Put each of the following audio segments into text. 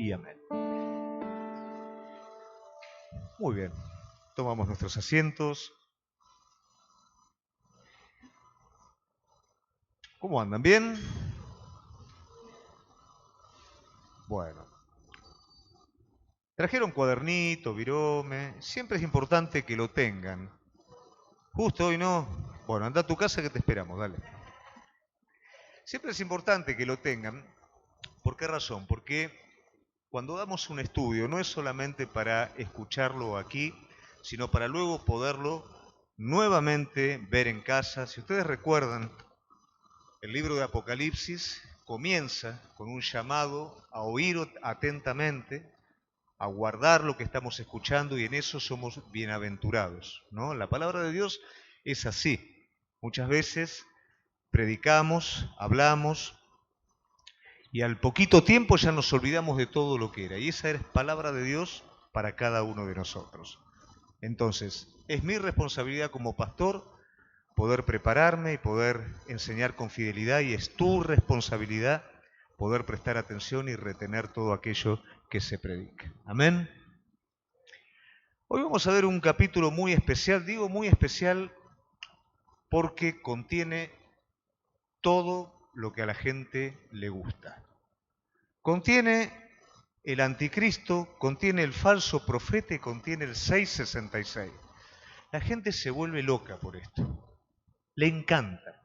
y amén. Muy bien, tomamos nuestros asientos. ¿Cómo andan? ¿Bien? Bueno. Trajeron cuadernito, virome. Siempre es importante que lo tengan. Justo hoy no. Bueno, anda a tu casa que te esperamos, dale. Siempre es importante que lo tengan. ¿Por qué razón? Porque cuando damos un estudio no es solamente para escucharlo aquí, sino para luego poderlo nuevamente ver en casa. Si ustedes recuerdan, el libro de Apocalipsis comienza con un llamado a oír atentamente, a guardar lo que estamos escuchando, y en eso somos bienaventurados, ¿no? La palabra de Dios es así. Muchas veces predicamos, hablamos, y al poquito tiempo ya nos olvidamos de todo lo que era. Y esa es palabra de Dios para cada uno de nosotros. Entonces, es mi responsabilidad como pastor poder prepararme y poder enseñar con fidelidad, y es tu responsabilidad poder prestar atención y retener todo aquello que se predica. Amén. Hoy vamos a ver un capítulo muy especial. Digo muy especial porque contiene todo lo que a la gente le gusta. Contiene el anticristo, contiene el falso profeta y contiene el 666. La gente se vuelve loca por esto. Le encanta.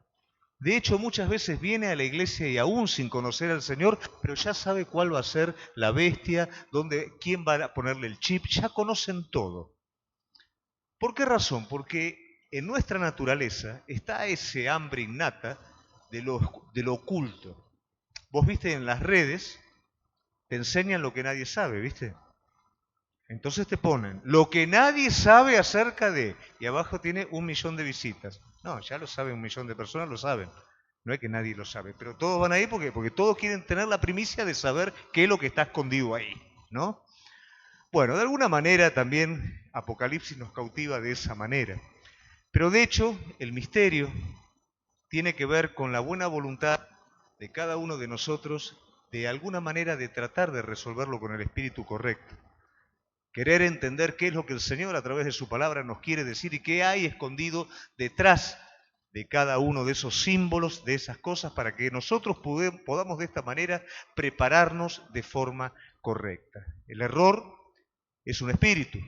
De hecho, muchas veces viene a la iglesia y aún sin conocer al Señor, pero ya sabe cuál va a ser la bestia, quién va a ponerle el chip, ya conocen todo. ¿Por qué razón? Porque en nuestra naturaleza está ese hambre innata de lo oculto. Vos viste en las redes, te enseñan lo que nadie sabe, ¿viste? Entonces te ponen lo que nadie sabe acerca de, y abajo tiene 1 millón de visitas. No, ya lo sabe 1 millón de personas, lo saben. No es que nadie lo sabe, pero todos van ahí porque todos quieren tener la primicia de saber qué es lo que está escondido ahí, ¿no? Bueno, de alguna manera también Apocalipsis nos cautiva de esa manera. Pero de hecho, el misterio tiene que ver con la buena voluntad de cada uno de nosotros, de alguna manera de tratar de resolverlo con el espíritu correcto. Querer entender qué es lo que el Señor a través de su palabra nos quiere decir y qué hay escondido detrás de cada uno de esos símbolos, de esas cosas, para que nosotros podamos de esta manera prepararnos de forma correcta. El error es un espíritu.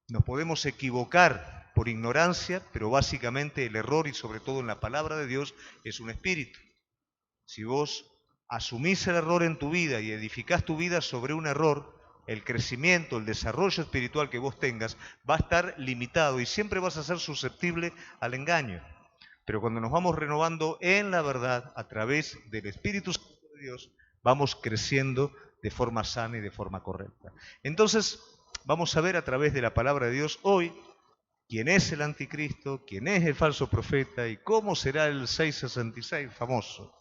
Nos podemos equivocar por ignorancia, pero básicamente el error, y sobre todo en la palabra de Dios, es un espíritu. Si vos asumís el error en tu vida y edificás tu vida sobre un error, el crecimiento, el desarrollo espiritual que vos tengas va a estar limitado y siempre vas a ser susceptible al engaño. Pero cuando nos vamos renovando en la verdad a través del Espíritu Santo de Dios, vamos creciendo de forma sana y de forma correcta. Entonces, vamos a ver a través de la palabra de Dios hoy quién es el anticristo, quién es el falso profeta y cómo será el 666 famoso.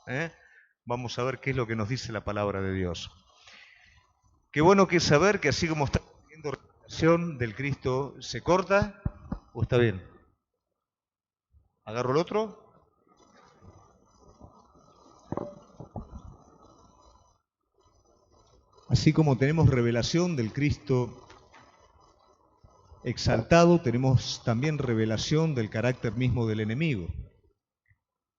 Vamos a ver qué es lo que nos dice la palabra de Dios. Qué bueno que es saber que así como está teniendo revelación del Cristo, ¿se corta o está bien? ¿Agarro el otro? Así como tenemos revelación del Cristo exaltado, tenemos también revelación del carácter mismo del enemigo.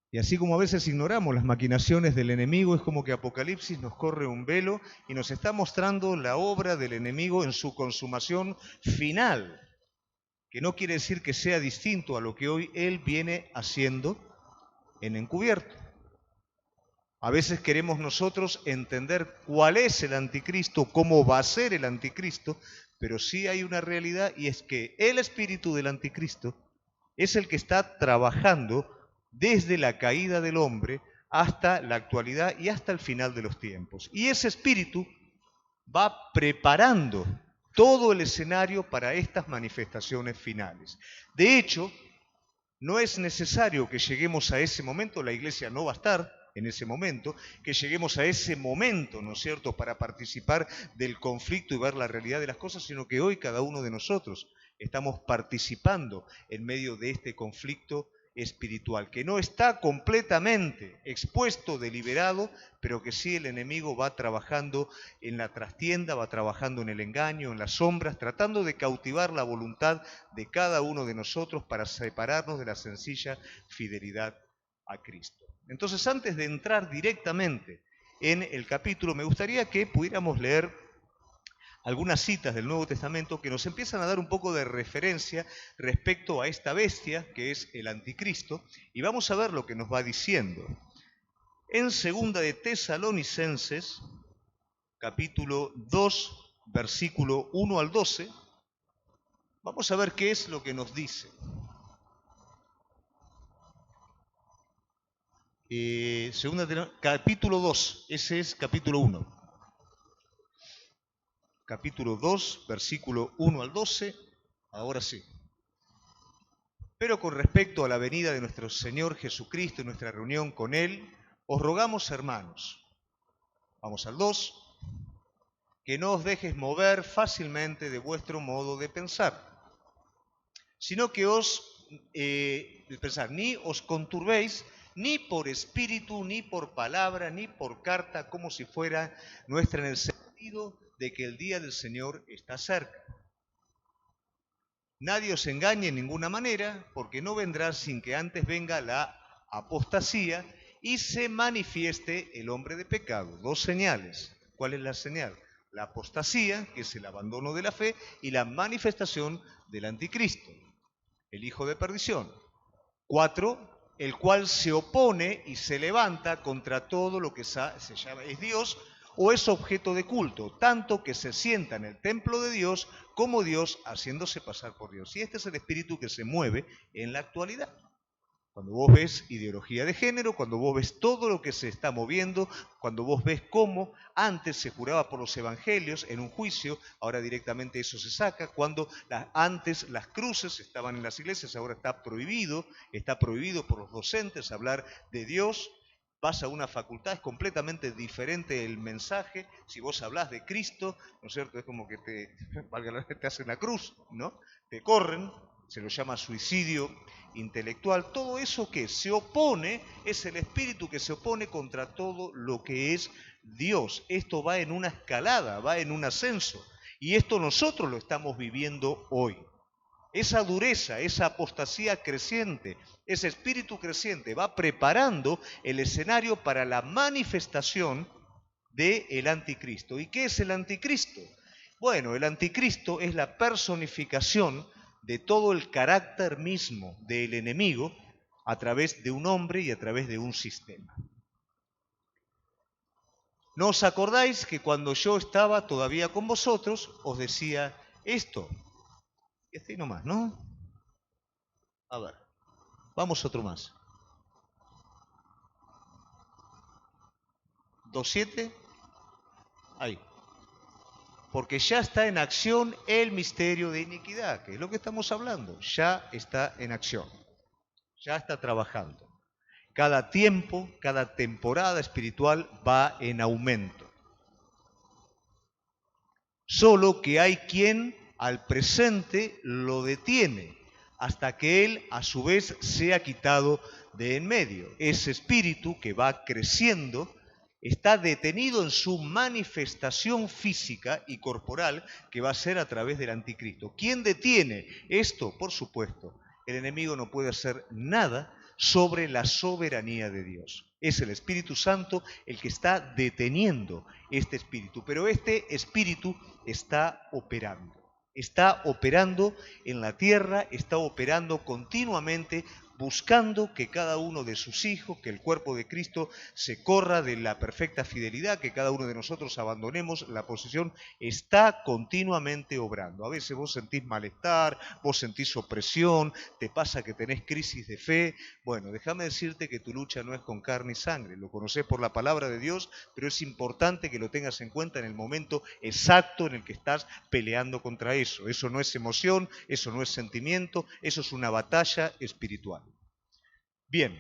Y así como a veces ignoramos las maquinaciones del enemigo, es como que Apocalipsis nos corre un velo y nos está mostrando la obra del enemigo en su consumación final, que no quiere decir que sea distinto a lo que hoy él viene haciendo en encubierto. A veces queremos nosotros entender cuál es el anticristo, cómo va a ser el anticristo, pero sí hay una realidad, y es que el espíritu del anticristo es el que está trabajando desde la caída del hombre hasta la actualidad y hasta el final de los tiempos. Y ese espíritu va preparando todo el escenario para estas manifestaciones finales. De hecho, no es necesario que lleguemos a ese momento, la iglesia no va a estar en ese momento, que lleguemos a ese momento, ¿no es cierto?, para participar del conflicto y ver la realidad de las cosas, sino que hoy cada uno de nosotros estamos participando en medio de este conflicto espiritual, que no está completamente expuesto, deliberado, pero que sí el enemigo va trabajando en la trastienda, va trabajando en el engaño, en las sombras, tratando de cautivar la voluntad de cada uno de nosotros para separarnos de la sencilla fidelidad a Cristo. Entonces, antes de entrar directamente en el capítulo, me gustaría que pudiéramos leer algunas citas del Nuevo Testamento que nos empiezan a dar un poco de referencia respecto a esta bestia que es el anticristo, y vamos a ver lo que nos va diciendo. En 2 de Tesalonicenses, capítulo 2, versículo 1 al 12, vamos a ver qué es lo que nos dice. Capítulo 2, ese es capítulo 1. Capítulo 2, versículo 1 al 12, ahora sí. Pero con respecto a la venida de nuestro Señor Jesucristo y nuestra reunión con Él, os rogamos, hermanos, vamos al 2, que no os dejes mover fácilmente de vuestro modo de pensar, sino que ni os conturbéis, ni por espíritu, ni por palabra, ni por carta, como si fuera nuestra, en el sentido de que el día del Señor está cerca. Nadie os engañe en ninguna manera, porque no vendrá sin que antes venga la apostasía y se manifieste el hombre de pecado. Dos señales. ¿Cuál es la señal? La apostasía, que es el abandono de la fe, y la manifestación del anticristo, el hijo de perdición. 4, el cual se opone y se levanta contra todo lo que se llama es Dios o es objeto de culto, tanto que se sienta en el templo de Dios como Dios haciéndose pasar por Dios. Y este es el espíritu que se mueve en la actualidad. Cuando vos ves ideología de género, cuando vos ves todo lo que se está moviendo, cuando vos ves cómo antes se juraba por los evangelios en un juicio, ahora directamente eso se saca, cuando antes las cruces estaban en las iglesias, ahora está prohibido por los docentes hablar de Dios. Vas a una facultad, es completamente diferente el mensaje. Si vos hablás de Cristo, ¿no es cierto? Es como que te hacen la cruz, ¿no? Te corren, se lo llama suicidio intelectual. Todo eso que se opone es el espíritu que se opone contra todo lo que es Dios. Esto va en una escalada, va en un ascenso. Y esto nosotros lo estamos viviendo hoy. Esa dureza, esa apostasía creciente, ese espíritu creciente va preparando el escenario para la manifestación del anticristo. ¿Y qué es el anticristo? Bueno, el anticristo es la personificación de todo el carácter mismo del enemigo a través de un hombre y a través de un sistema. ¿No os acordáis que cuando yo estaba todavía con vosotros os decía esto? Y así nomás, ¿no? A ver, vamos otro más. 2.7, ahí. Porque ya está en acción el misterio de iniquidad, que es lo que estamos hablando. Ya está en acción, ya está trabajando. Cada tiempo, cada temporada espiritual va en aumento. Solo que hay quien al presente lo detiene hasta que él a su vez sea quitado de en medio. Ese espíritu que va creciendo está detenido en su manifestación física y corporal que va a ser a través del anticristo. ¿Quién detiene esto? Por supuesto, el enemigo no puede hacer nada sobre la soberanía de Dios. Es el Espíritu Santo el que está deteniendo este espíritu, pero este espíritu está operando en la tierra, está operando continuamente, buscando que cada uno de sus hijos, que el cuerpo de Cristo se corra de la perfecta fidelidad, que cada uno de nosotros abandonemos la posición, está continuamente obrando. A veces vos sentís malestar, vos sentís opresión, te pasa que tenés crisis de fe. Bueno, déjame decirte que tu lucha no es con carne y sangre, lo conocés por la palabra de Dios, pero es importante que lo tengas en cuenta en el momento exacto en el que estás peleando contra eso. Eso no es emoción, eso no es sentimiento, eso es una batalla espiritual. Bien,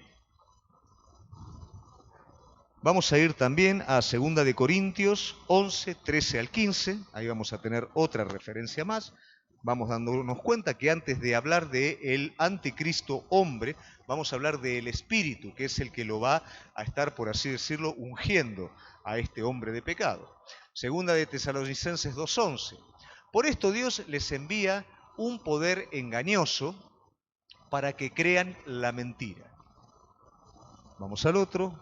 vamos a ir también a 2 de Corintios 11, 13 al 15, ahí vamos a tener otra referencia más. Vamos dándonos cuenta que antes de hablar del anticristo hombre, vamos a hablar del Espíritu, que es el que lo va a estar, por así decirlo, ungiendo a este hombre de pecado. Segunda de Tesalonicenses 2:11. Por esto Dios les envía un poder engañoso para que crean la mentira. Vamos al otro.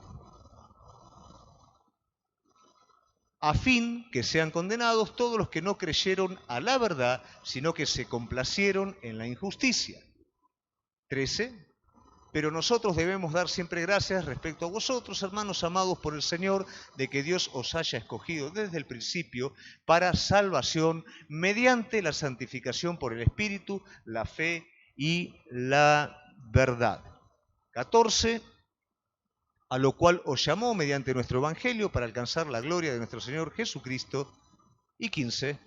A fin que sean condenados todos los que no creyeron a la verdad, sino que se complacieron en la injusticia. 13. Pero nosotros debemos dar siempre gracias respecto a vosotros, hermanos amados por el Señor, de que Dios os haya escogido desde el principio para salvación mediante la santificación por el Espíritu, la fe y la verdad. 14. A lo cual os llamó mediante nuestro Evangelio para alcanzar la gloria de nuestro Señor Jesucristo. Y 15.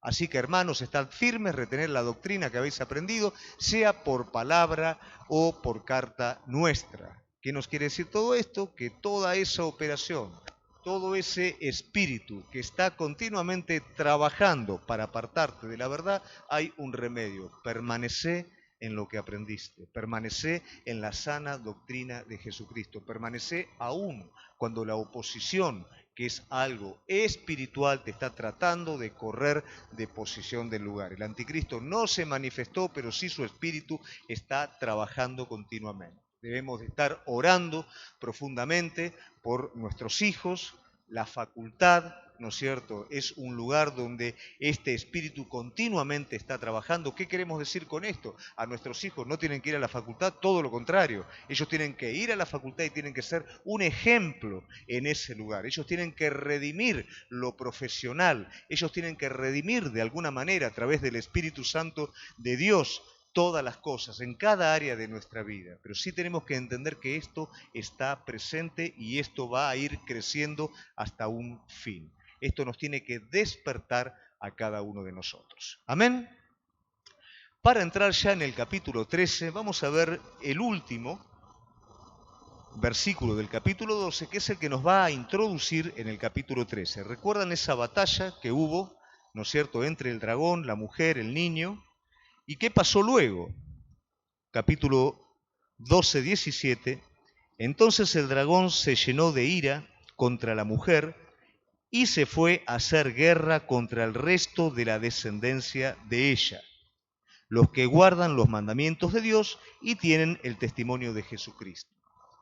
Así que, hermanos, estad firmes, retened la doctrina que habéis aprendido, sea por palabra o por carta nuestra. ¿Qué nos quiere decir todo esto? Que toda esa operación, todo ese espíritu que está continuamente trabajando para apartarte de la verdad, hay un remedio: permanece en lo que aprendiste, permanece en la sana doctrina de Jesucristo, permanece aún cuando la oposición, que es algo espiritual, te está tratando de correr de posición del lugar. El anticristo no se manifestó, pero sí su espíritu está trabajando continuamente. Debemos de estar orando profundamente por nuestros hijos. La facultad, ¿no es cierto?, es un lugar donde este espíritu continuamente está trabajando. ¿Qué queremos decir con esto? A nuestros hijos no tienen que ir a la facultad, todo lo contrario. Ellos tienen que ir a la facultad y tienen que ser un ejemplo en ese lugar. Ellos tienen que redimir lo profesional. Ellos tienen que redimir de alguna manera a través del Espíritu Santo de Dios todas las cosas, en cada área de nuestra vida. Pero sí tenemos que entender que esto está presente y esto va a ir creciendo hasta un fin. Esto nos tiene que despertar a cada uno de nosotros. Amén. Para entrar ya en el capítulo 13, vamos a ver el último versículo del capítulo 12, que es el que nos va a introducir en el capítulo 13. ¿Recuerdan esa batalla que hubo, ¿no es cierto?, entre el dragón, la mujer, el niño? ¿Y qué pasó luego? Capítulo 12, 17. Entonces el dragón se llenó de ira contra la mujer y se fue a hacer guerra contra el resto de la descendencia de ella, los que guardan los mandamientos de Dios y tienen el testimonio de Jesucristo.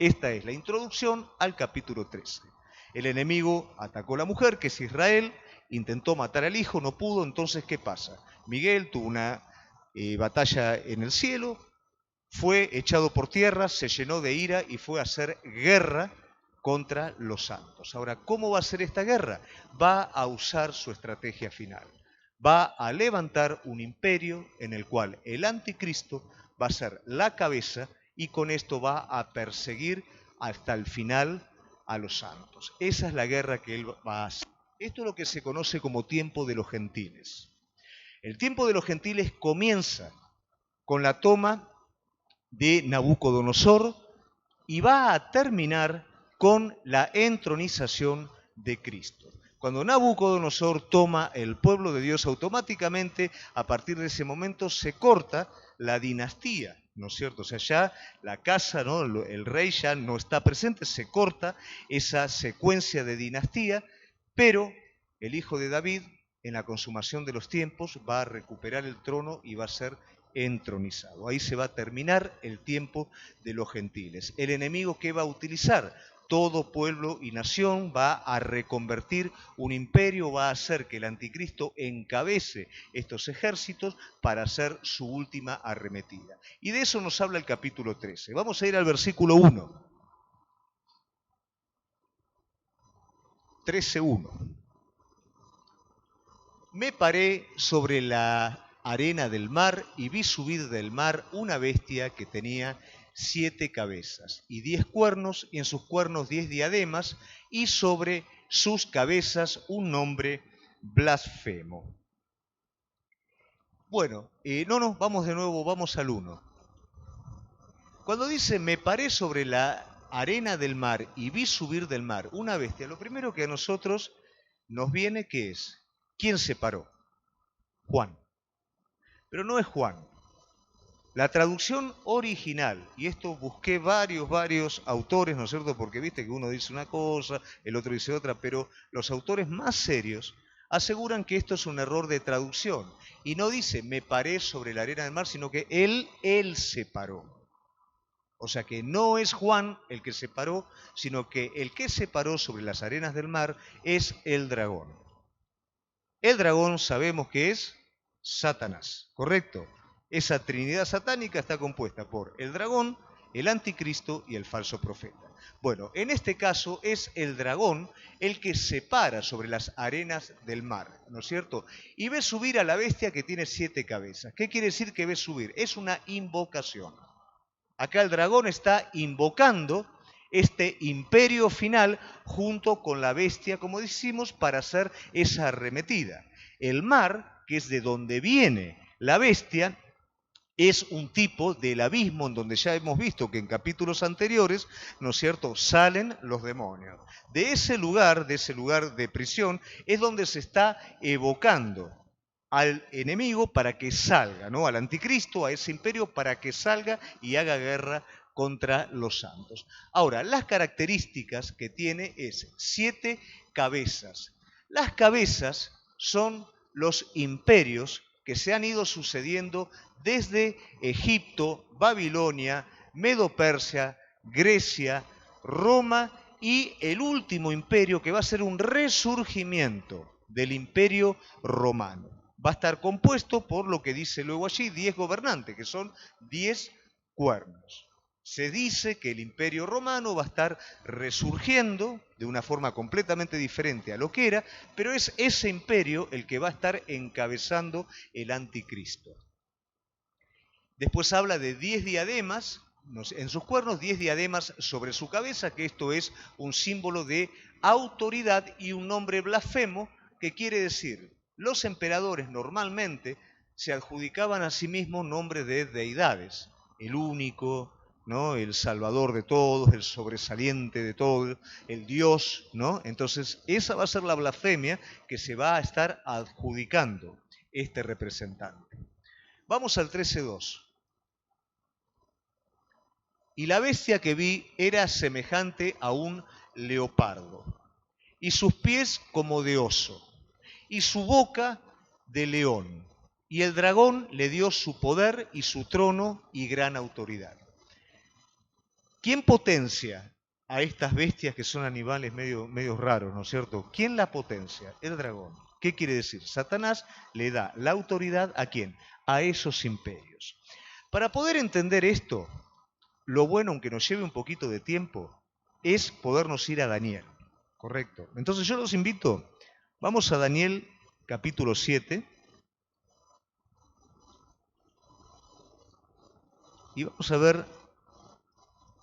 Esta es la introducción al capítulo 13. El enemigo atacó a la mujer, que es Israel, intentó matar al hijo, no pudo. Entonces, ¿qué pasa? Miguel tuvo una batalla en el cielo, fue echado por tierra, se llenó de ira y fue a hacer guerra contra los santos. Ahora, ¿cómo va a ser esta guerra? Va a usar su estrategia final. Va a levantar un imperio en el cual el anticristo va a ser la cabeza y con esto va a perseguir hasta el final a los santos. Esa es la guerra que él va a hacer. Esto es lo que se conoce como tiempo de los gentiles. El tiempo de los gentiles comienza con la toma de Nabucodonosor y va a terminar con la entronización de Cristo. Cuando Nabucodonosor toma el pueblo de Dios, automáticamente a partir de ese momento se corta la dinastía, ¿no es cierto? O sea, ya la casa, ¿no?, el rey ya no está presente, se corta esa secuencia de dinastía, pero el hijo de David, en la consumación de los tiempos, va a recuperar el trono y va a ser entronizado. Ahí se va a terminar el tiempo de los gentiles. El enemigo que va a utilizar todo pueblo y nación va a reconvertir un imperio, va a hacer que el anticristo encabece estos ejércitos para hacer su última arremetida. Y de eso nos habla el capítulo 13. Vamos a ir al versículo 1. 13:1. Me paré sobre la arena del mar y vi subir del mar una bestia que tenía 7 cabezas y 10 cuernos, y en sus cuernos 10 diademas, y sobre sus cabezas un nombre blasfemo. Bueno, vamos de nuevo, vamos al 1. Cuando dice, me paré sobre la arena del mar y vi subir del mar una bestia, lo primero que a nosotros nos viene, ¿qué es? ¿Quién se paró? Juan. Pero no es Juan. La traducción original, y esto busqué varios autores, ¿no es cierto? Porque viste que uno dice una cosa, el otro dice otra, pero los autores más serios aseguran que esto es un error de traducción. Y no dice, me paré sobre la arena del mar, sino que él se paró. O sea que no es Juan el que se paró, sino que el que se paró sobre las arenas del mar es el dragón. El dragón sabemos que es Satanás, ¿correcto? Esa trinidad satánica está compuesta por el dragón, el anticristo y el falso profeta. Bueno, en este caso es el dragón el que se para sobre las arenas del mar, ¿no es cierto? Y ve subir a la bestia que tiene 7 cabezas. ¿Qué quiere decir que ve subir? Es una invocación. Acá el dragón está invocando este imperio final junto con la bestia, como decimos, para hacer esa arremetida. El mar, que es de donde viene la bestia, es un tipo del abismo en donde ya hemos visto que en capítulos anteriores, ¿no es cierto?, salen los demonios. De ese lugar de prisión, es donde se está evocando al enemigo para que salga, ¿no?, al anticristo, a ese imperio, para que salga y haga guerra contra los santos. Ahora, las características que tiene es 7 cabezas. Las cabezas son los imperios que se han ido sucediendo desde Egipto, Babilonia, Medo-Persia, Grecia, Roma y el último imperio que va a ser un resurgimiento del imperio romano. Va a estar compuesto por lo que dice luego allí 10 gobernantes, que son 10 cuernos. Se dice que el imperio romano va a estar resurgiendo de una forma completamente diferente a lo que era, pero es ese imperio el que va a estar encabezando el anticristo. Después habla de 10 diademas en sus cuernos, 10 diademas sobre su cabeza, que esto es un símbolo de autoridad y un nombre blasfemo, que quiere decir, los emperadores normalmente se adjudicaban a sí mismos nombres de deidades, el único, ¿no?, el salvador de todos, el sobresaliente de todos, el Dios, ¿no? Entonces esa va a ser la blasfemia que se va a estar adjudicando este representante. Vamos al 13.2. Y la bestia que vi era semejante a un leopardo, y sus pies como de oso, y su boca de león. Y el dragón le dio su poder y su trono y gran autoridad. ¿Quién potencia a estas bestias que son animales medio raros, ¿no es cierto? ¿Quién la potencia? El dragón. ¿Qué quiere decir? Satanás le da la autoridad ¿a quién? A esos imperios. Para poder entender esto, lo bueno, aunque nos lleve un poquito de tiempo, es podernos ir a Daniel, ¿correcto? Entonces yo los invito, vamos a Daniel capítulo 7, y vamos a ver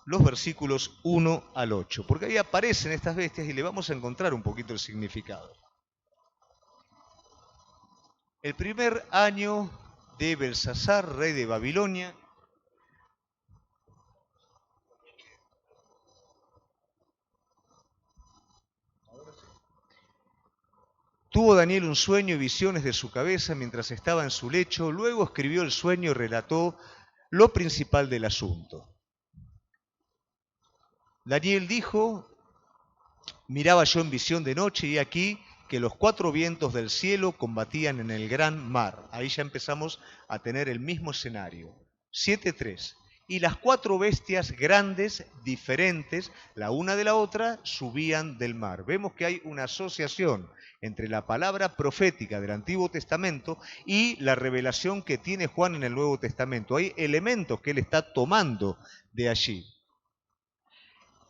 los versículos 1 al 8, porque ahí aparecen estas bestias y le vamos a encontrar un poquito el significado. El primer año de Belsasar, rey de Babilonia, tuvo Daniel un sueño y visiones de su cabeza mientras estaba en su lecho. Luego escribió el sueño y relató lo principal del asunto. Daniel dijo, miraba yo en visión de noche y aquí que los 4 vientos del cielo combatían en el gran mar. Ahí ya empezamos a tener el mismo escenario. 7.3. Y las 4 bestias grandes, diferentes, la una de la otra, subían del mar. Vemos que hay una asociación entre la palabra profética del Antiguo Testamento y la revelación que tiene Juan en el Nuevo Testamento. Hay elementos que él está tomando de allí.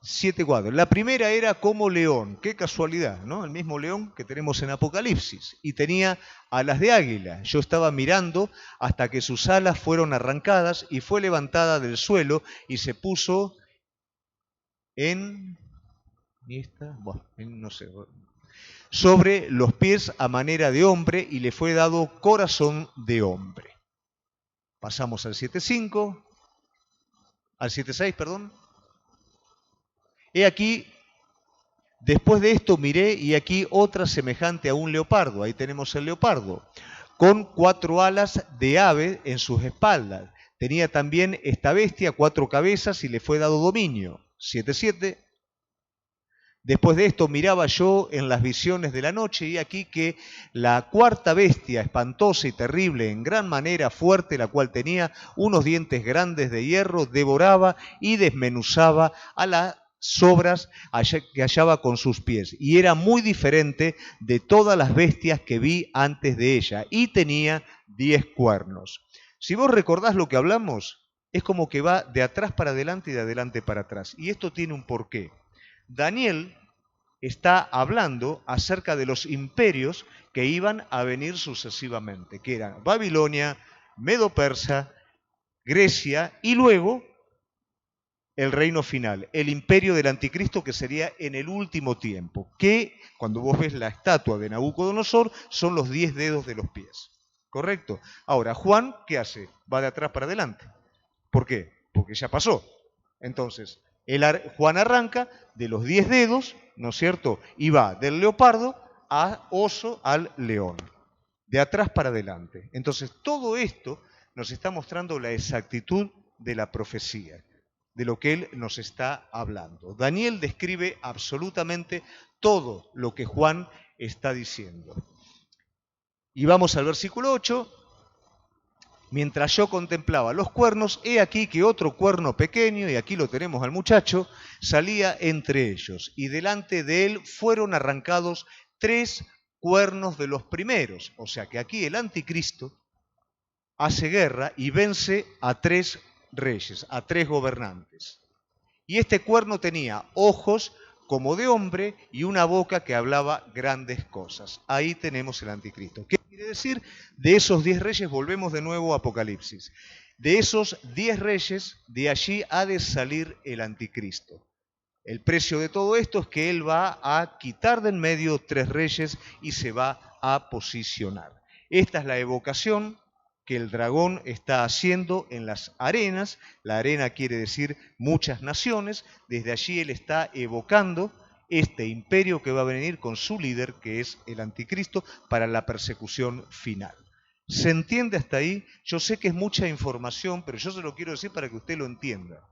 7 cuadros. La primera era como león, qué casualidad, ¿no? El mismo león que tenemos en Apocalipsis. Y tenía alas de águila. Yo estaba mirando hasta que sus alas fueron arrancadas y fue levantada del suelo y se puso sobre los pies a manera de hombre y le fue dado corazón de hombre. Pasamos al 7.5, al 7.6, perdón. He aquí, después de esto miré y aquí otra semejante a un leopardo. Ahí tenemos el leopardo, con 4 alas de ave en sus espaldas. Tenía también esta bestia 4 cabezas y le fue dado dominio. 7:7. Después de esto miraba yo en las visiones de la noche y aquí que la cuarta bestia, espantosa y terrible, en gran manera fuerte, la cual tenía unos dientes grandes de hierro, devoraba y desmenuzaba a las sobras que hallaba con sus pies. Y era muy diferente de todas las bestias que vi antes de ella. Y tenía 10 cuernos. Si vos recordás lo que hablamos, es como que va de atrás para adelante y de adelante para atrás. Y esto tiene un porqué. Daniel está hablando acerca de los imperios que iban a venir sucesivamente, que eran Babilonia, Medo-Persa, Grecia y luego el reino final, el imperio del anticristo que sería en el último tiempo, que cuando vos ves la estatua de Nabucodonosor son los 10 dedos de los pies. ¿Correcto? Ahora, Juan, ¿qué hace? Va de atrás para adelante. ¿Por qué? Porque ya pasó. Entonces, Juan arranca de los 10 dedos, ¿no es cierto? Y va del leopardo a oso al león, de atrás para adelante. Entonces, todo esto nos está mostrando la exactitud de la profecía, de lo que él nos está hablando. Daniel describe absolutamente todo lo que Juan está diciendo. Y vamos al versículo 8. Mientras yo contemplaba los cuernos, he aquí que otro cuerno pequeño, y aquí lo tenemos al muchacho, salía entre ellos, y delante de él fueron arrancados 3 cuernos de los primeros. O sea que aquí el anticristo hace guerra y vence a 3 reyes, a 3 gobernantes. Y este cuerno tenía ojos como de hombre y una boca que hablaba grandes cosas. Ahí tenemos el anticristo. ¿Qué quiere decir? De esos 10 reyes, volvemos de nuevo a Apocalipsis. De esos 10 reyes, de allí ha de salir el anticristo. El precio de todo esto es que él va a quitar de en medio 3 reyes y se va a posicionar. Esta es la evocación que el dragón está haciendo en las arenas. La arena quiere decir muchas naciones. Desde allí él está evocando este imperio que va a venir con su líder, que es el anticristo, para la persecución final. ¿Se entiende hasta ahí? Yo sé que es mucha información, pero yo se lo quiero decir para que usted lo entienda.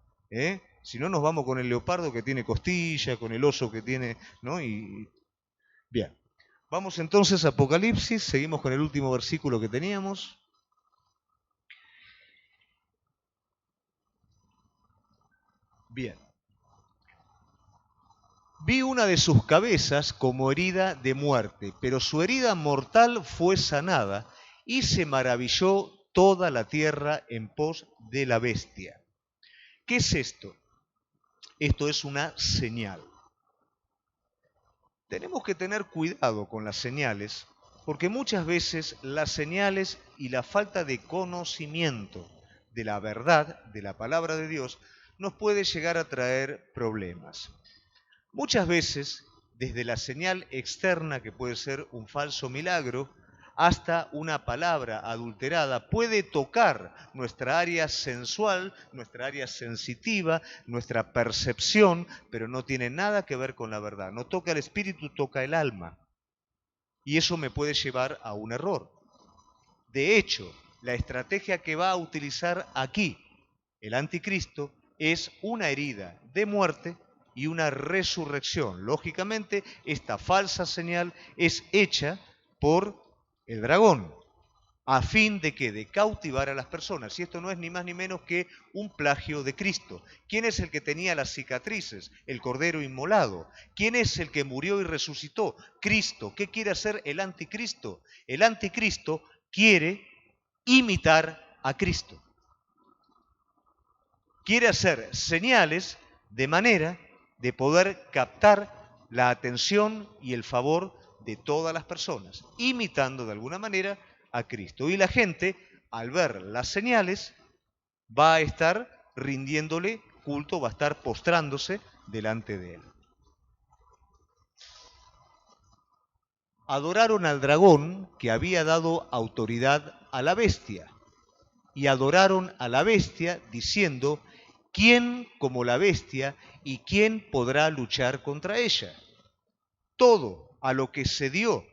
Si no, nos vamos con el leopardo que tiene costilla, con el oso que tiene, ¿no? Bien. Vamos entonces a Apocalipsis, seguimos con el último versículo que teníamos. Bien. Vi una de sus cabezas como herida de muerte, pero su herida mortal fue sanada y se maravilló toda la tierra en pos de la bestia. ¿Qué es esto? Esto es una señal. Tenemos que tener cuidado con las señales, porque muchas veces las señales y la falta de conocimiento de la verdad, de la palabra de Dios, nos puede llegar a traer problemas. Muchas veces, desde la señal externa, que puede ser un falso milagro, hasta una palabra adulterada, puede tocar nuestra área sensual, nuestra área sensitiva, nuestra percepción, pero no tiene nada que ver con la verdad. No toca el espíritu, toca el alma. Y eso me puede llevar a un error. De hecho, la estrategia que va a utilizar aquí el anticristo es una herida de muerte y una resurrección. Lógicamente, esta falsa señal es hecha por el dragón, a fin de que de cautivar a las personas. Y esto no es ni más ni menos que un plagio de Cristo. ¿Quién es el que tenía las cicatrices? El Cordero inmolado. ¿Quién es el que murió y resucitó? Cristo. ¿Qué quiere hacer el anticristo? El anticristo quiere imitar a Cristo. Quiere hacer señales de manera de poder captar la atención y el favor de todas las personas, imitando de alguna manera a Cristo. Y la gente, al ver las señales, va a estar rindiéndole culto, va a estar postrándose delante de él. Adoraron al dragón que había dado autoridad a la bestia, y adoraron a la bestia diciendo: ¿quién como la bestia y quién podrá luchar contra ella? Todo a lo que se dio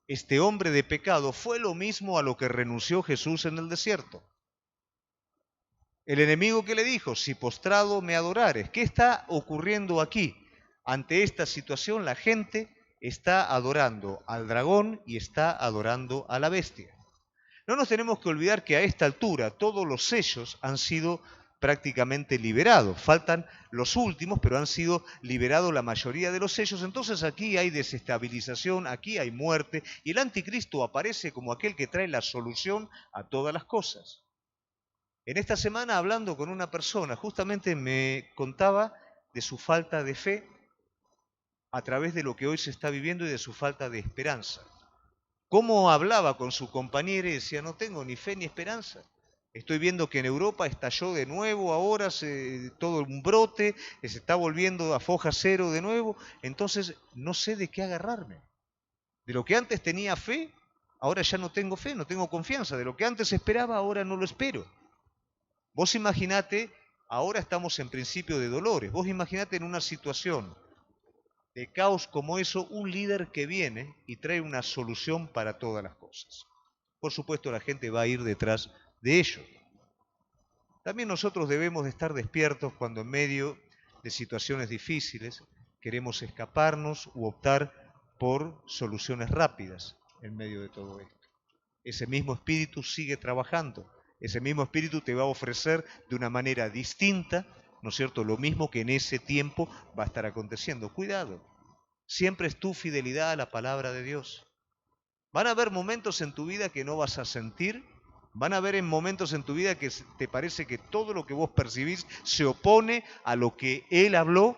este hombre de pecado fue lo mismo a lo que renunció Jesús en el desierto. El enemigo que le dijo, si postrado me adorares. ¿Qué está ocurriendo aquí? Ante esta situación la gente está adorando al dragón y está adorando a la bestia. No nos tenemos que olvidar que a esta altura todos los sellos han sido prácticamente liberados. Faltan los últimos, pero han sido liberados la mayoría de los sellos. Entonces aquí hay desestabilización, aquí hay muerte, y el anticristo aparece como aquel que trae la solución a todas las cosas. En esta semana, hablando con una persona, justamente me contaba de su falta de fe a través de lo que hoy se está viviendo y de su falta de esperanza. Cómo hablaba con su compañera y decía, no tengo ni fe ni esperanza. Estoy viendo que en Europa estalló de nuevo, ahora todo un brote, se está volviendo a foja cero de nuevo, entonces no sé de qué agarrarme. De lo que antes tenía fe, ahora ya no tengo fe, no tengo confianza. De lo que antes esperaba, ahora no lo espero. Vos imaginate, ahora estamos en principio de dolores, vos imaginate en una situación de caos como eso, un líder que viene y trae una solución para todas las cosas. Por supuesto, la gente va a ir detrás de ello. También nosotros debemos de estar despiertos cuando en medio de situaciones difíciles queremos escaparnos u optar por soluciones rápidas en medio de todo esto. Ese mismo espíritu sigue trabajando. Ese mismo espíritu te va a ofrecer de una manera distinta, ¿no es cierto?, lo mismo que en ese tiempo va a estar aconteciendo. Cuidado, siempre es tu fidelidad a la palabra de Dios. Van a haber momentos en tu vida que no vas a sentir, van a haber momentos en tu vida que te parece que todo lo que vos percibís se opone a lo que Él habló,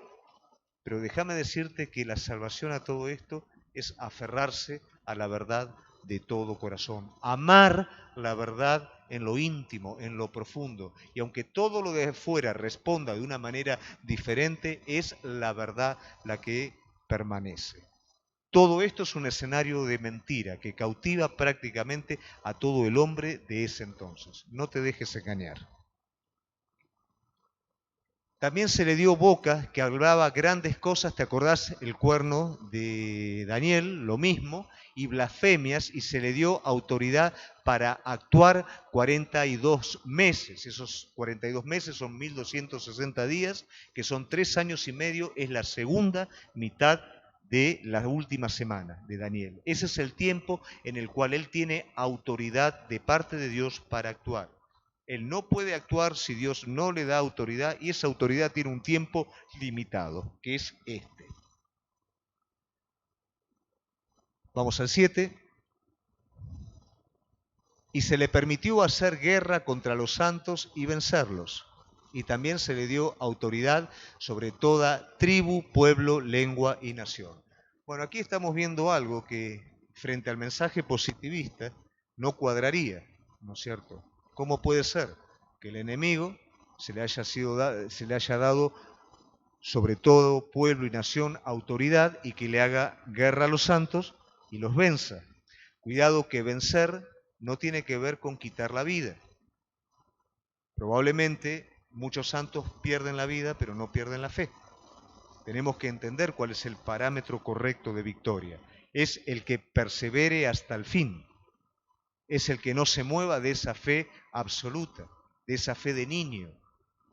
pero déjame decirte que la salvación a todo esto es aferrarse a la verdad de todo corazón, amar la verdad en lo íntimo, en lo profundo. Y aunque todo lo de fuera responda de una manera diferente, es la verdad la que permanece. Todo esto es un escenario de mentira que cautiva prácticamente a todo el hombre de ese entonces. No te dejes engañar. También se le dio boca que hablaba grandes cosas, ¿te acordás? El cuerno de Daniel, lo mismo, y blasfemias, y se le dio autoridad para actuar 42 meses. Esos 42 meses son 1260 días, que son 3 años y medio, es la segunda mitad de la última semana de Daniel. Ese es el tiempo en el cual él tiene autoridad de parte de Dios para actuar. Él no puede actuar si Dios no le da autoridad y esa autoridad tiene un tiempo limitado, que es este. Vamos al 7. Y se le permitió hacer guerra contra los santos y vencerlos. Y también se le dio autoridad sobre toda tribu, pueblo, lengua y nación. Bueno, aquí estamos viendo algo que frente al mensaje positivista no cuadraría, ¿no es cierto? ¿Cómo puede ser que el enemigo se le haya dado sobre todo pueblo y nación autoridad y que le haga guerra a los santos y los venza? Cuidado que vencer no tiene que ver con quitar la vida. Probablemente muchos santos pierden la vida, pero no pierden la fe. Tenemos que entender cuál es el parámetro correcto de victoria. Es el que persevere hasta el fin. Es el que no se mueva de esa fe absoluta, de esa fe de niño.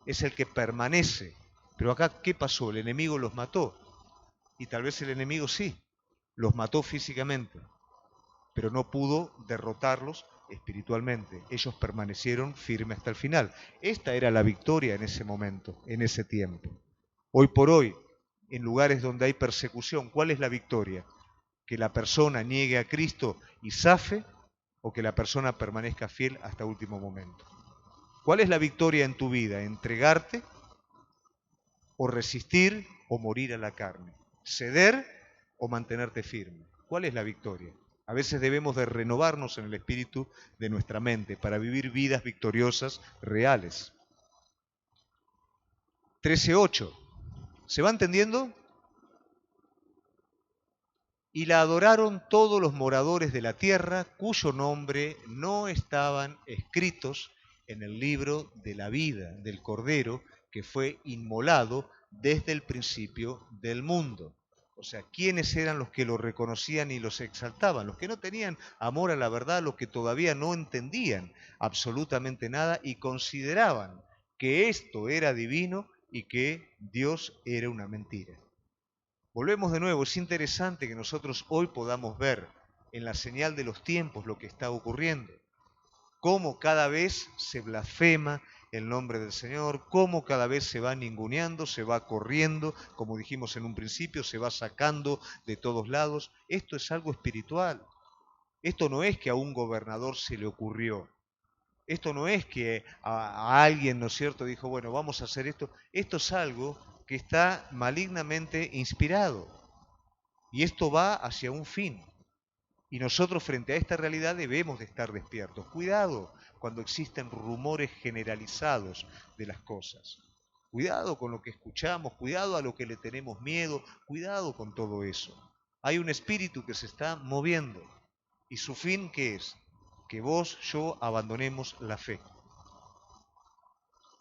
Es el que permanece. Pero acá, ¿qué pasó? El enemigo los mató. Y tal vez el enemigo sí, los mató físicamente, pero no pudo derrotarlos espiritualmente. Ellos permanecieron firmes hasta el final. Esta era la victoria en ese momento, en ese tiempo. Hoy por hoy, en lugares donde hay persecución, ¿cuál es la victoria? ¿Que la persona niegue a Cristo y zafe o que la persona permanezca fiel hasta último momento? ¿Cuál es la victoria en tu vida? ¿Entregarte o resistir o morir a la carne? ¿Ceder o mantenerte firme? ¿Cuál es la victoria? A veces debemos de renovarnos en el espíritu de nuestra mente para vivir vidas victoriosas reales. 13:8. ¿Se va entendiendo? Y la adoraron todos los moradores de la tierra cuyo nombre no estaban escritos en el libro de la vida del Cordero que fue inmolado desde el principio del mundo. O sea, ¿quiénes eran los que lo reconocían y los exaltaban? Los que no tenían amor a la verdad, los que todavía no entendían absolutamente nada y consideraban que esto era divino y que Dios era una mentira. Volvemos de nuevo, es interesante que nosotros hoy podamos ver en la señal de los tiempos lo que está ocurriendo, cómo cada vez se blasfema el nombre del Señor, cómo cada vez se va ninguneando, se va corriendo, como dijimos en un principio, se va sacando de todos lados. Esto es algo espiritual. Esto no es que a un gobernador se le ocurrió. Esto no es que a alguien, ¿no es cierto?, dijo, bueno, vamos a hacer esto. Esto es algo que está malignamente inspirado. Y esto va hacia un fin. Y nosotros frente a esta realidad debemos de estar despiertos. Cuidado cuando existen rumores generalizados de las cosas. Cuidado con lo que escuchamos, cuidado a lo que le tenemos miedo, cuidado con todo eso. Hay un espíritu que se está moviendo. ¿Y su fin qué es? Que vos, yo, abandonemos la fe.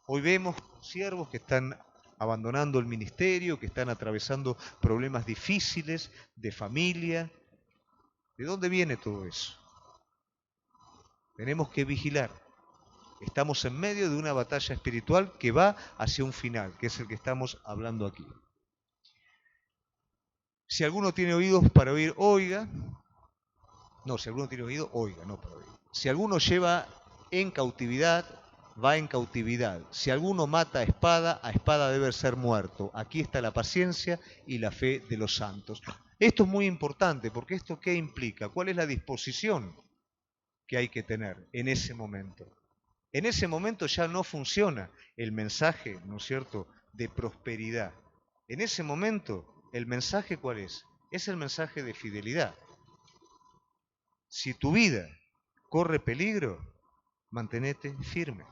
Hoy vemos siervos que están abandonando el ministerio, que están atravesando problemas difíciles de familia. ¿De dónde viene todo eso? Tenemos que vigilar. Estamos en medio de una batalla espiritual que va hacia un final, que es el que estamos hablando aquí. Si alguno tiene oídos para oír, oiga. No, si alguno tiene oído, oiga, no para oír. Si alguno lleva en cautividad, va en cautividad. Si alguno mata a espada debe ser muerto. Aquí está la paciencia y la fe de los santos. Esto es muy importante, porque ¿esto qué implica? ¿Cuál es la disposición que hay que tener en ese momento? En ese momento ya no funciona el mensaje, ¿no es cierto?, de prosperidad. En ese momento, ¿el mensaje cuál es? Es el mensaje de fidelidad. Si tu vida corre peligro, mantenete firme.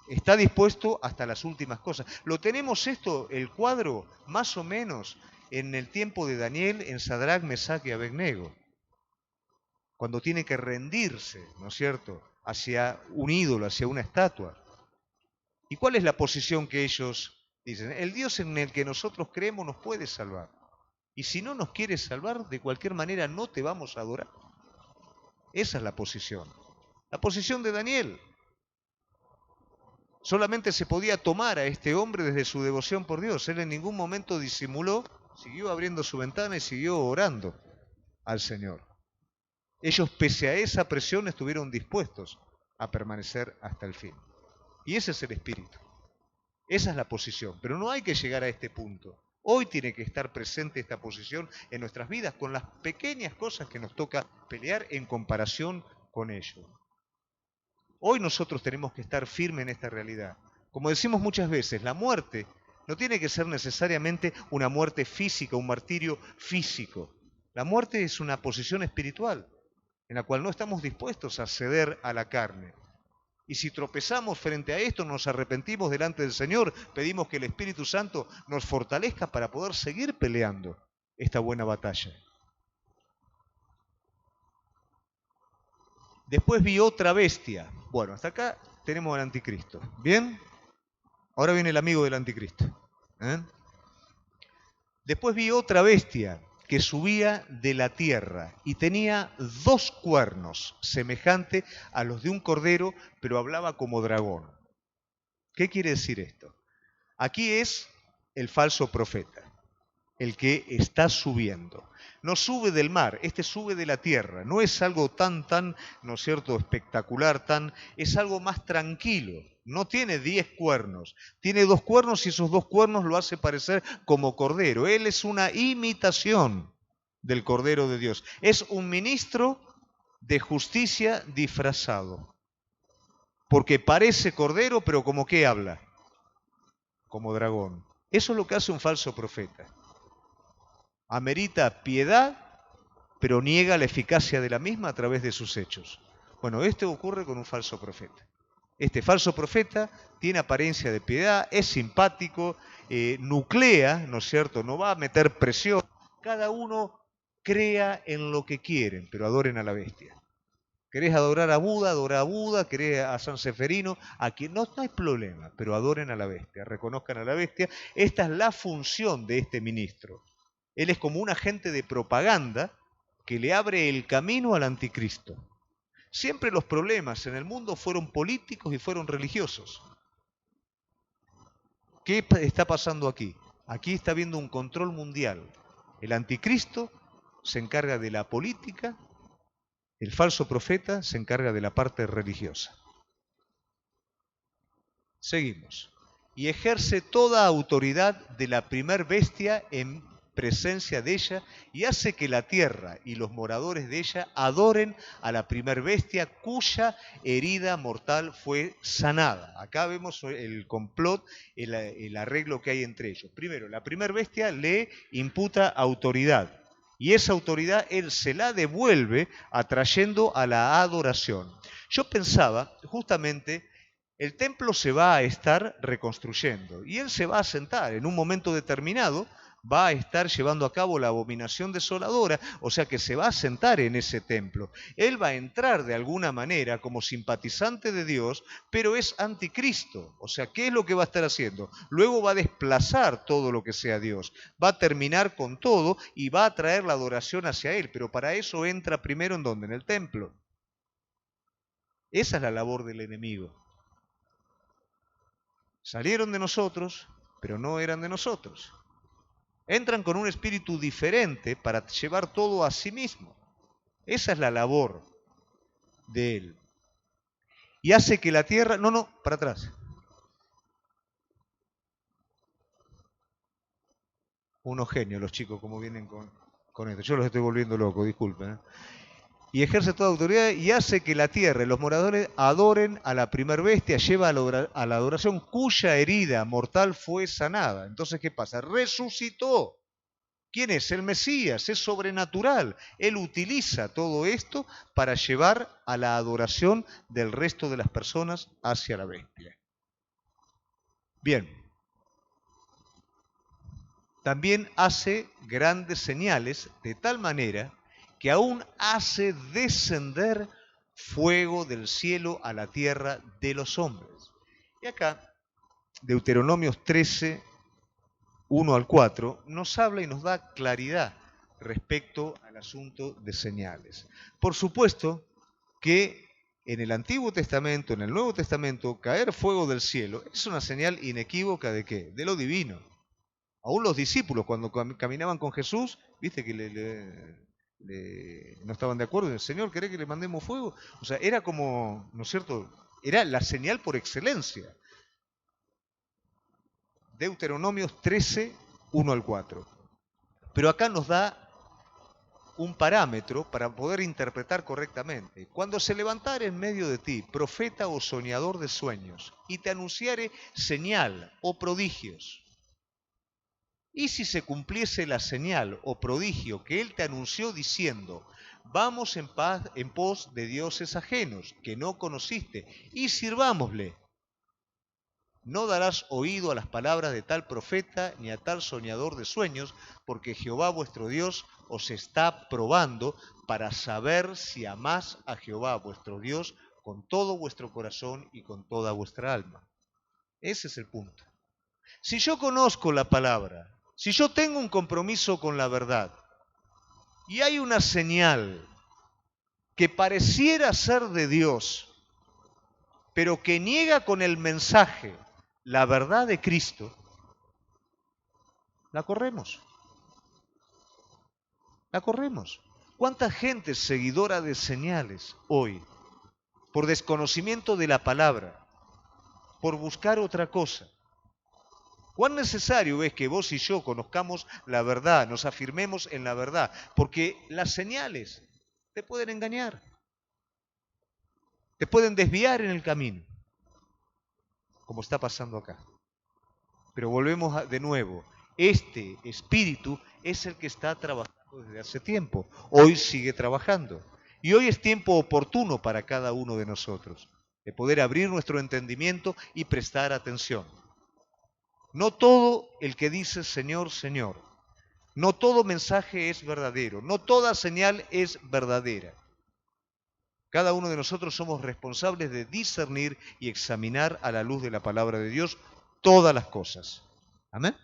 Está dispuesto hasta las últimas cosas. Lo tenemos esto, el cuadro, más o menos en el tiempo de Daniel en Sadrach, Mesach y Abednego. Cuando tiene que rendirse, ¿no es cierto?, hacia un ídolo, hacia una estatua. ¿Y cuál es la posición que ellos dicen? El Dios en el que nosotros creemos nos puede salvar. Y si no nos quiere salvar, de cualquier manera no te vamos a adorar. Esa es la posición. La posición de Daniel. Solamente se podía tomar a este hombre desde su devoción por Dios. Él en ningún momento disimuló, siguió abriendo su ventana y siguió orando al Señor. Ellos, pese a esa presión, estuvieron dispuestos a permanecer hasta el fin. Y ese es el espíritu. Esa es la posición. Pero no hay que llegar a este punto. Hoy tiene que estar presente esta posición en nuestras vidas con las pequeñas cosas que nos toca pelear en comparación con ello. Hoy nosotros tenemos que estar firmes en esta realidad. Como decimos muchas veces, la muerte no tiene que ser necesariamente una muerte física, un martirio físico. La muerte es una posición espiritual en la cual no estamos dispuestos a ceder a la carne. Y si tropezamos frente a esto, nos arrepentimos delante del Señor, pedimos que el Espíritu Santo nos fortalezca para poder seguir peleando esta buena batalla. Después vi otra bestia. Bueno, hasta acá tenemos al anticristo. ¿Bien? Ahora viene el amigo del anticristo. Después vi otra bestia que subía de la tierra y tenía 2 cuernos, semejante a los de un cordero, pero hablaba como dragón. ¿Qué quiere decir esto? Aquí es el falso profeta, el que está subiendo. No sube del mar, este sube de la tierra. No es algo tan, ¿no es cierto?, espectacular, es algo más tranquilo. No tiene 10 cuernos, tiene 2 cuernos y esos 2 cuernos lo hace parecer como cordero. Él es una imitación del Cordero de Dios. Es un ministro de justicia disfrazado. Porque parece cordero, pero ¿como qué habla? Como dragón. Eso es lo que hace un falso profeta. Amerita piedad, pero niega la eficacia de la misma a través de sus hechos. Bueno, esto ocurre con un falso profeta. Este falso profeta tiene apariencia de piedad, es simpático, nuclea, ¿no es cierto?, no va a meter presión. Cada uno crea en lo que quieren, pero adoren a la bestia. ¿Querés adorar a Buda? Adora a Buda. ¿Querés a San Seferino? A quien no hay problema, pero adoren a la bestia, reconozcan a la bestia. Esta es la función de este ministro. Él es como un agente de propaganda que le abre el camino al anticristo. Siempre los problemas en el mundo fueron políticos y fueron religiosos. ¿Qué está pasando aquí? Aquí está habiendo un control mundial. El anticristo se encarga de la política, el falso profeta se encarga de la parte religiosa. Seguimos. Y ejerce toda autoridad de la primer bestia en presencia de ella y hace que la tierra y los moradores de ella adoren a la primer bestia cuya herida mortal fue sanada. Acá vemos el complot, el arreglo que hay entre ellos. Primero, la primer bestia le imputa autoridad y esa autoridad él se la devuelve atrayendo a la adoración. Yo pensaba justamente el templo se va a estar reconstruyendo y él se va a sentar en un momento determinado, va a estar llevando a cabo la abominación desoladora, o sea que se va a sentar en ese templo. Él va a entrar de alguna manera como simpatizante de Dios, pero es anticristo. O sea, ¿qué es lo que va a estar haciendo? Luego va a desplazar todo lo que sea Dios, va a terminar con todo y va a traer la adoración hacia él, pero para eso entra primero ¿en dónde? En el templo. Esa es la labor del enemigo. Salieron de nosotros, pero no eran de nosotros. Entran con un espíritu diferente para llevar todo a sí mismo. Esa es la labor de él. Y hace que la tierra... No, para atrás. Unos genios los chicos como vienen con esto. Yo los estoy volviendo locos, disculpen. Y ejerce toda autoridad y hace que la tierra y los moradores adoren a la primer bestia, lleva a la adoración cuya herida mortal fue sanada. Entonces, ¿qué pasa? Resucitó. ¿Quién es? El Mesías, es sobrenatural. Él utiliza todo esto para llevar a la adoración del resto de las personas hacia la bestia. Bien. También hace grandes señales de tal manera que aún hace descender fuego del cielo a la tierra de los hombres. Y acá, Deuteronomios 13, 1 al 4, nos habla y nos da claridad respecto al asunto de señales. Por supuesto que en el Antiguo Testamento, en el Nuevo Testamento, caer fuego del cielo es una señal inequívoca ¿de qué? De lo divino. Aún los discípulos cuando caminaban con Jesús, viste que no estaban de acuerdo. El Señor, ¿querés que le mandemos fuego? O sea, era como, ¿no es cierto? Era la señal por excelencia. Deuteronomios 13, 1 al 4. Pero acá nos da un parámetro para poder interpretar correctamente. Cuando se levantare en medio de ti profeta o soñador de sueños y te anunciare señal o prodigios, y si se cumpliese la señal o prodigio que él te anunció diciendo, vamos en paz en pos de dioses ajenos que no conociste y sirvámosle, no darás oído a las palabras de tal profeta ni a tal soñador de sueños, porque Jehová vuestro Dios os está probando para saber si amás a Jehová vuestro Dios con todo vuestro corazón y con toda vuestra alma. Ese es el punto. Si yo conozco la palabra, si yo tengo un compromiso con la verdad y hay una señal que pareciera ser de Dios, pero que niega con el mensaje la verdad de Cristo, la corremos. La corremos. ¿Cuánta gente es seguidora de señales hoy por desconocimiento de la palabra, por buscar otra cosa? ¿Cuán necesario es que vos y yo conozcamos la verdad, nos afirmemos en la verdad? Porque las señales te pueden engañar, te pueden desviar en el camino, como está pasando acá. Pero volvemos de nuevo, este espíritu es el que está trabajando desde hace tiempo, hoy sigue trabajando. Y hoy es tiempo oportuno para cada uno de nosotros, de poder abrir nuestro entendimiento y prestar atención. No todo el que dice Señor, Señor, no todo mensaje es verdadero, no toda señal es verdadera. Cada uno de nosotros somos responsables de discernir y examinar a la luz de la palabra de Dios todas las cosas. Amén.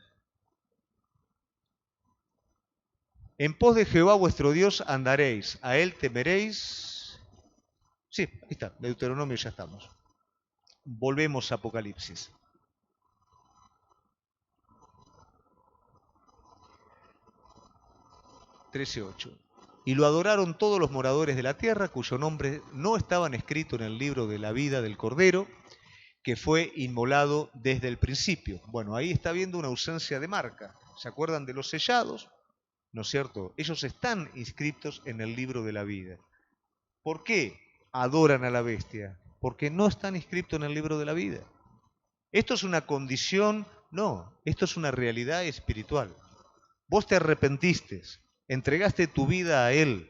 En pos de Jehová vuestro Dios andaréis, a él temeréis. Sí, ahí está, Deuteronomio ya estamos. Volvemos a Apocalipsis. 13:8. Y lo adoraron todos los moradores de la tierra, cuyo nombre no estaban escritos en el libro de la vida del Cordero, que fue inmolado desde el principio. Bueno, ahí está viendo una ausencia de marca. ¿Se acuerdan de los sellados? ¿No es cierto? Ellos están inscritos en el libro de la vida. ¿Por qué adoran a la bestia? Porque no están inscritos en el libro de la vida. ¿Esto es una condición? No, esto es una realidad espiritual. Vos te arrepentiste, entregaste tu vida a Él,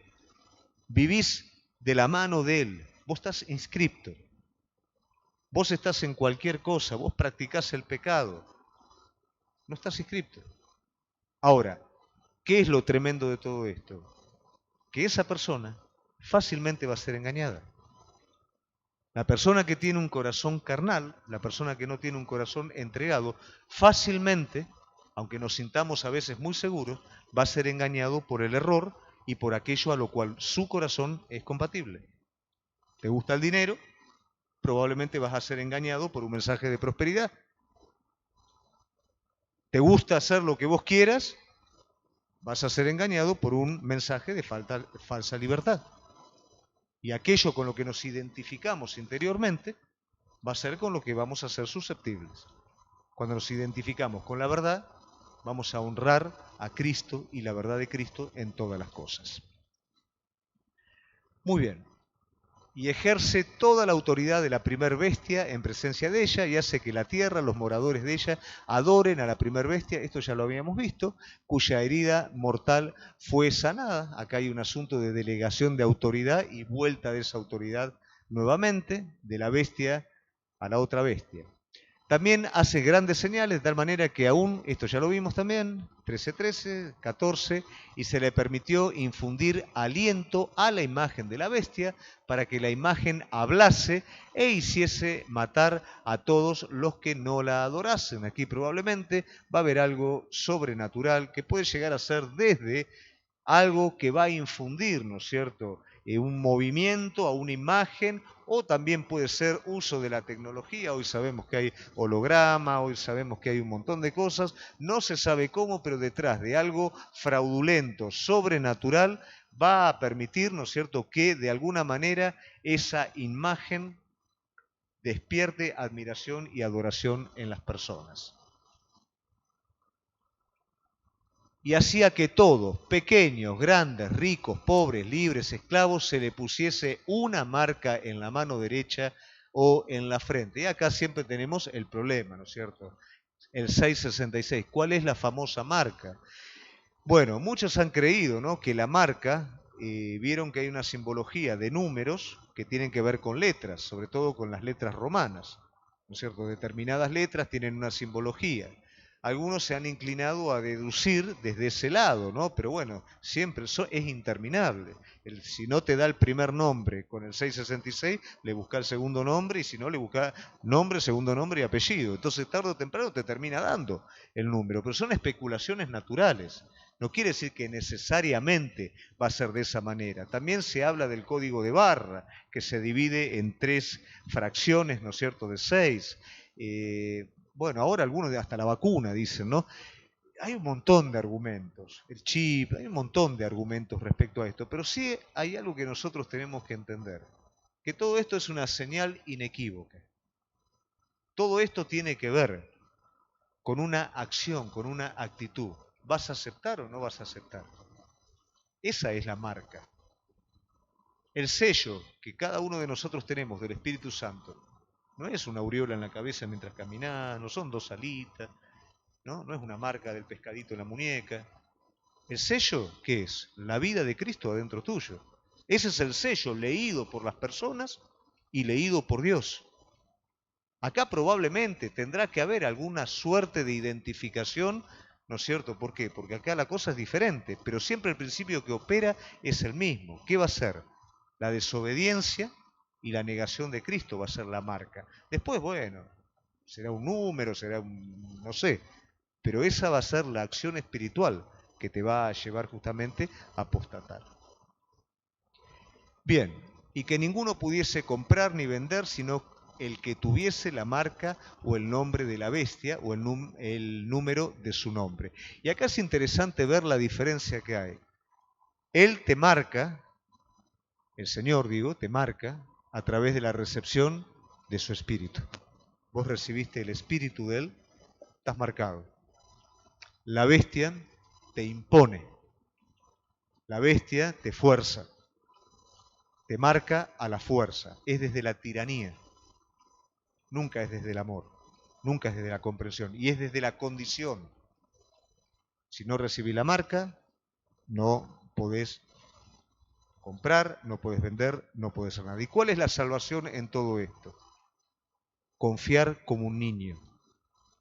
vivís de la mano de Él, vos estás inscripto. Vos estás en cualquier cosa, vos practicás el pecado, no estás inscripto. Ahora, ¿qué es lo tremendo de todo esto? Que esa persona fácilmente va a ser engañada. La persona que tiene un corazón carnal, la persona que no tiene un corazón entregado, fácilmente, aunque nos sintamos a veces muy seguros, va a ser engañado por el error y por aquello a lo cual su corazón es compatible. ¿Te gusta el dinero? Probablemente vas a ser engañado por un mensaje de prosperidad. ¿Te gusta hacer lo que vos quieras? Vas a ser engañado por un mensaje de falsa libertad. Y aquello con lo que nos identificamos interiormente va a ser con lo que vamos a ser susceptibles. Cuando nos identificamos con la verdad, vamos a honrar a Cristo y la verdad de Cristo en todas las cosas. Muy bien. Y ejerce toda la autoridad de la primer bestia en presencia de ella y hace que la tierra, los moradores de ella, adoren a la primer bestia, esto ya lo habíamos visto, cuya herida mortal fue sanada. Acá hay un asunto de delegación de autoridad y vuelta de esa autoridad nuevamente de la bestia a la otra bestia. También hace grandes señales, de tal manera que aún, esto ya lo vimos también, 13:13, 14, y se le permitió infundir aliento a la imagen de la bestia para que la imagen hablase e hiciese matar a todos los que no la adorasen. Aquí probablemente va a haber algo sobrenatural que puede llegar a ser desde algo que va a infundir, ¿no es cierto?, un movimiento a una imagen, o también puede ser uso de la tecnología. Hoy sabemos que hay holograma, hoy sabemos que hay un montón de cosas, no se sabe cómo, pero detrás de algo fraudulento, sobrenatural, va a permitir, ¿no es cierto?, que de alguna manera esa imagen despierte admiración y adoración en las personas. Y hacía que todos, pequeños, grandes, ricos, pobres, libres, esclavos, se le pusiese una marca en la mano derecha o en la frente. Y acá siempre tenemos el problema, ¿no es cierto? El 666. ¿Cuál es la famosa marca? Bueno, muchos han creído, ¿no?, que la marca, vieron que hay una simbología de números que tienen que ver con letras, sobre todo con las letras romanas, ¿no es cierto? Determinadas letras tienen una simbología. Algunos se han inclinado a deducir desde ese lado, ¿no? Pero bueno, siempre eso es interminable. Si no te da el primer nombre con el 666, le busca el segundo nombre, y si no, le busca nombre, segundo nombre y apellido. Entonces, tarde o temprano te termina dando el número, pero son especulaciones naturales. No quiere decir que necesariamente va a ser de esa manera. También se habla del código de barra, que se divide en 3 fracciones, ¿no es cierto?, de 6. Bueno, ahora algunos hasta la vacuna dicen, ¿no? Hay un montón de argumentos, el chip, hay un montón de argumentos respecto a esto, pero sí hay algo que nosotros tenemos que entender, que todo esto es una señal inequívoca. Todo esto tiene que ver con una acción, con una actitud. ¿Vas a aceptar o no vas a aceptar? Esa es la marca. El sello que cada uno de nosotros tenemos del Espíritu Santo no es una aureola en la cabeza mientras caminás, no son 2 alitas, ¿no? No es una marca del pescadito en la muñeca. ¿El sello qué es? La vida de Cristo adentro tuyo. Ese es el sello leído por las personas y leído por Dios. Acá probablemente tendrá que haber alguna suerte de identificación, ¿no es cierto? ¿Por qué? Porque acá la cosa es diferente, pero siempre el principio que opera es el mismo. ¿Qué va a ser? La desobediencia y la negación de Cristo va a ser la marca. Después, bueno, será un número, será un, no sé, pero esa va a ser la acción espiritual que te va a llevar justamente a apostatar. Bien, y que ninguno pudiese comprar ni vender, sino el que tuviese la marca o el nombre de la bestia o el número de su nombre. Y acá es interesante ver la diferencia que hay. Él te marca, el Señor, digo, te marca a través de la recepción de su Espíritu. Vos recibiste el Espíritu de Él, estás marcado. La bestia te impone, la bestia te fuerza, te marca a la fuerza, es desde la tiranía, nunca es desde el amor, nunca es desde la comprensión, y es desde la condición. Si no recibís la marca, no podés comprar, no podés vender, no podés hacer nada. ¿Y cuál es la salvación en todo esto? Confiar como un niño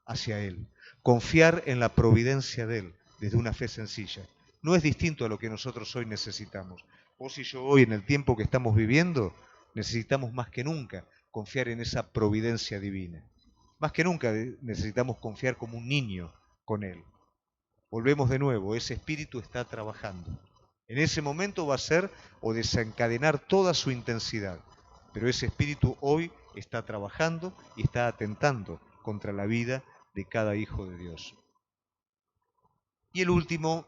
hacia Él, confiar en la providencia de Él, desde una fe sencilla. No es distinto a lo que nosotros hoy necesitamos. Vos y yo hoy, en el tiempo que estamos viviendo, necesitamos más que nunca confiar en esa providencia divina. Más que nunca necesitamos confiar como un niño con Él. Volvemos de nuevo, ese espíritu está trabajando. En ese momento va a ser o desencadenar toda su intensidad. Pero ese espíritu hoy está trabajando y está atentando contra la vida de cada hijo de Dios. Y el último,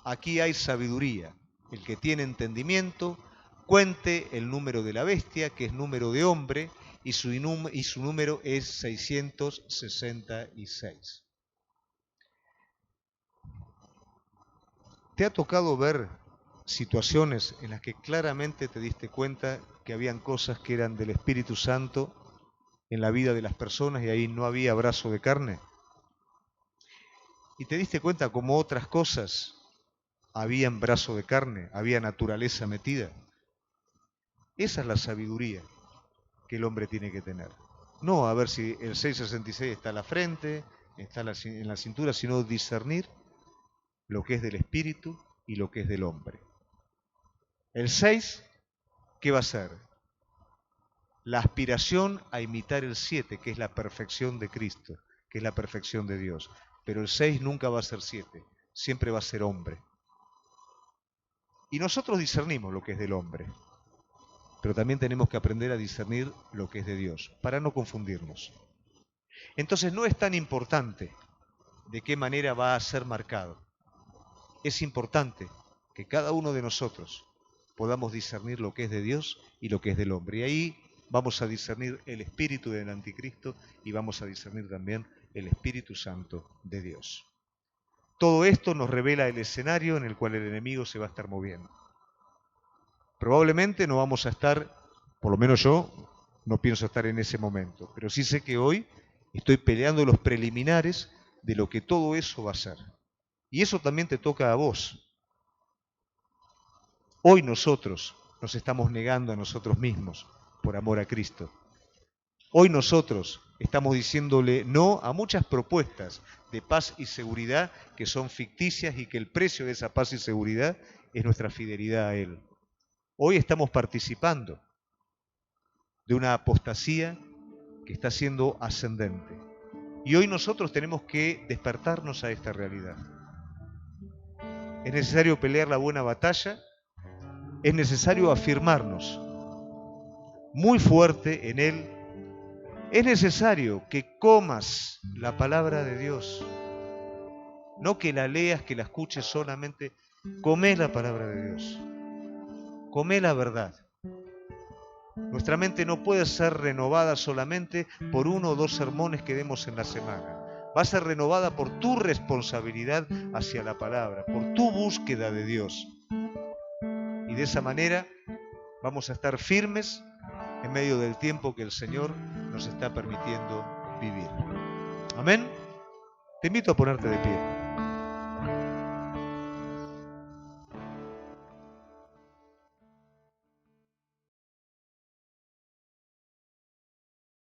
aquí hay sabiduría. El que tiene entendimiento, cuente el número de la bestia, que es número de hombre, y su número es 666. ¿Te ha tocado ver situaciones en las que claramente te diste cuenta que habían cosas que eran del Espíritu Santo en la vida de las personas y ahí no había brazo de carne? ¿Y te diste cuenta como otras cosas habían brazo de carne, había naturaleza metida? Esa es la sabiduría que el hombre tiene que tener. No a ver si el 666 está a la frente, está en la cintura, sino discernir lo que es del espíritu y lo que es del hombre. El 6, ¿qué va a ser? La aspiración a imitar el 7, que es la perfección de Cristo, que es la perfección de Dios. Pero el 6 nunca va a ser 7, siempre va a ser hombre. Y nosotros discernimos lo que es del hombre, pero también tenemos que aprender a discernir lo que es de Dios, para no confundirnos. Entonces no es tan importante de qué manera va a ser marcado. Es importante que cada uno de nosotros podamos discernir lo que es de Dios y lo que es del hombre. Y ahí vamos a discernir el espíritu del anticristo y vamos a discernir también el Espíritu Santo de Dios. Todo esto nos revela el escenario en el cual el enemigo se va a estar moviendo. Probablemente no vamos a estar, por lo menos yo, no pienso estar en ese momento, pero sí sé que hoy estoy peleando los preliminares de lo que todo eso va a ser. Y eso también te toca a vos. Hoy nosotros nos estamos negando a nosotros mismos por amor a Cristo. Hoy nosotros estamos diciéndole no a muchas propuestas de paz y seguridad que son ficticias y que el precio de esa paz y seguridad es nuestra fidelidad a Él. Hoy estamos participando de una apostasía que está siendo ascendente. Y hoy nosotros tenemos que despertarnos a esta realidad. Es necesario pelear la buena batalla, es necesario afirmarnos muy fuerte en Él. Es necesario que comas la palabra de Dios, no que la leas, que la escuches solamente. Comé la palabra de Dios, comé la verdad. Nuestra mente no puede ser renovada solamente por 1 o 2 sermones que demos en la semana. Va a ser renovada por tu responsabilidad hacia la palabra, por tu búsqueda de Dios. Y de esa manera vamos a estar firmes en medio del tiempo que el Señor nos está permitiendo vivir. Amén. Te invito a ponerte de pie.